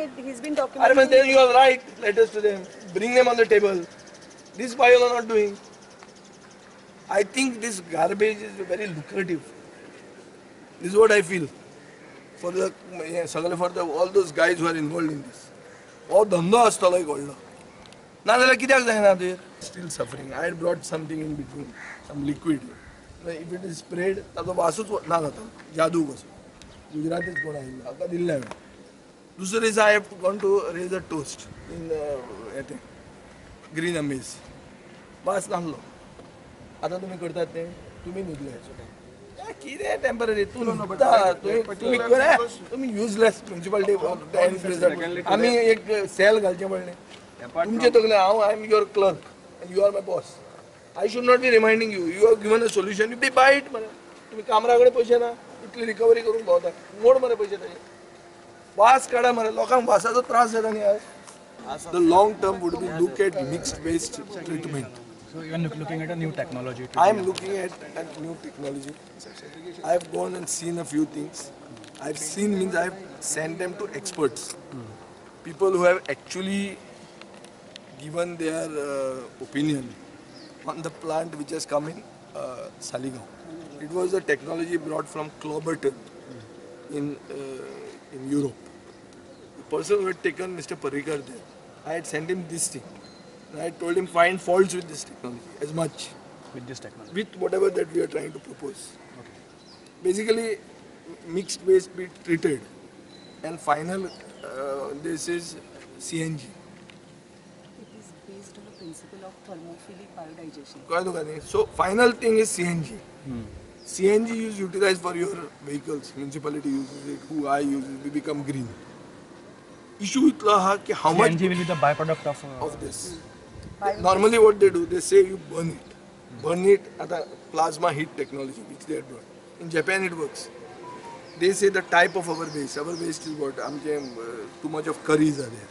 okay, he's been I documenting. mean, then you are right. Letters to them, bring them on the table. This why you are not doing. I think this garbage is very lucrative. This is what I feel for the all those guys who are involved in this. Oh, धंदो असतो like व्हडलो. ना जाल्यार कित्याक जायना तर? Still suffering. I had brought something in between, some liquid. If it is sprayed, ताचो वासूच ना जाता. जादू कसो. गुजरातीच कोण आयिल्लो. ताका दिल्ले हांवें. दुसरे दिसा I have gone to raise a toast in Green Amaze. वास नासलो. आतां तुमी करतात तें तुमी न्हिदले. कितें टेम्पररी तूं न्हिदता तुमी युजलेस म्युनिसिपालिटी आमी एक सेल घालचें पडलें तुमचें तकलें हांव I am your clerk and you are my boss I should not be reminding you you have given a solution you buy it मरे तुमी कामरा कडेन पयशे ना इतली रिकवरी करून भोंवता मोड मरे पयशे ताजे वास काडा मरे लोकांक वासाचो त्रास जाता न्ही आज the long term would be look at mixed waste treatment. So even looking at a new technology. I am looking at new technology. I have gone and seen a few things. I have seen means I have sent them to experts, people who have actually given their opinion on the plant which has come in Saligaon. It was a technology brought from Cloberton in Europe. The person who had taken Mr. Parrikar there, I had sent him this thing. I told him find faults with this technology as much. With this technology? With whatever that we are trying to propose. Okay. Basically, mixed waste be treated and final this is CNG. It is based on the principle of thermophilic biodigestion. So final thing is CNG. CNG is utilized for your vehicles. Municipality uses it, who I use it, we become green. Issue itla ha ki how much CNG will be the byproduct of this. Normally what they do, they say you burn it. Burn it at a plasma heat technology which they have brought. In Japan it works. They say the type of our waste is what, too much of curries are there.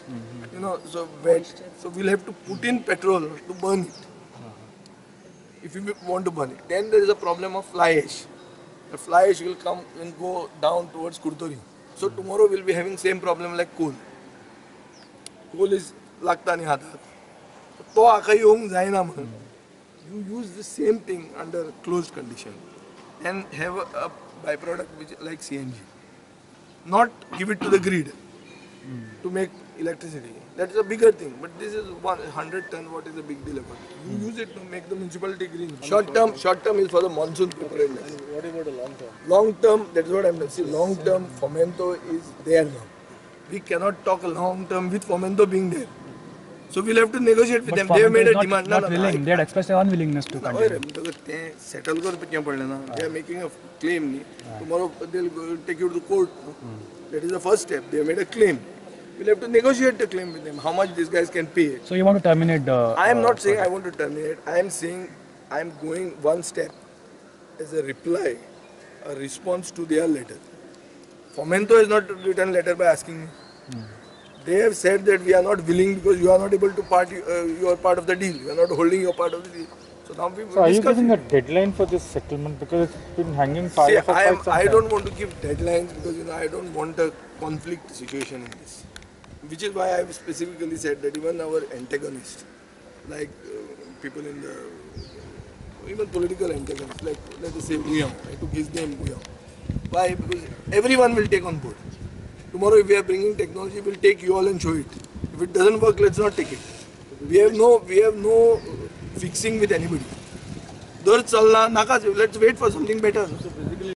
You know, so wet. So we'll have to put in petrol to burn it. If you want to burn it. Then there is a problem of fly ash. The fly ash will come and go down towards Kurtori. So tomorrow we'll be having same problem like coal. Coal is lagta nahi hatat. तो आका येवंक जायना म्हणून you use the same thing under closed condition and have a byproduct which like CNG. Not give it to the grid to make electricity. That's a bigger thing. But this is 100 ton. What is the big deal about it? You use it to make the municipality green. Short term is for the monsoon preparedness. What about the long term? Long term, that's what I'm saying. Long term, Fomento is there now. We cannot talk long term with Fomento being there. So we'll have to negotiate with them. They have made a demand. Not willing. They had expressed their unwillingness to continue. Settle करके पड़े ना. They are making a claim. Tomorrow they'll take you to the court. That is the first step. They have made a claim. We'll have to negotiate the claim with them. How much these guys can pay. So you want to terminate the? I am not saying I want to terminate. I am saying I am going one step as a reply, a response to their letter. Fomento has not written letter by asking me. They have said that we are not willing because you are not able to you are part of the deal. You are not holding your part of the deal. So now we are you giving a deadline for this settlement because it's been hanging fire for quite some time? I don't want to give deadlines because I don't want a conflict situation in this. Which is why I have specifically said that even our antagonists, like people in the even political antagonists, like let us say Buyang, I took his name Buyang. Why? Because everyone will take on board. Tomorrow if we are bringing technology, we'll take you all and show it. If it doesn't work, let's not take it. We have no fixing with anybody. Let's wait for something better.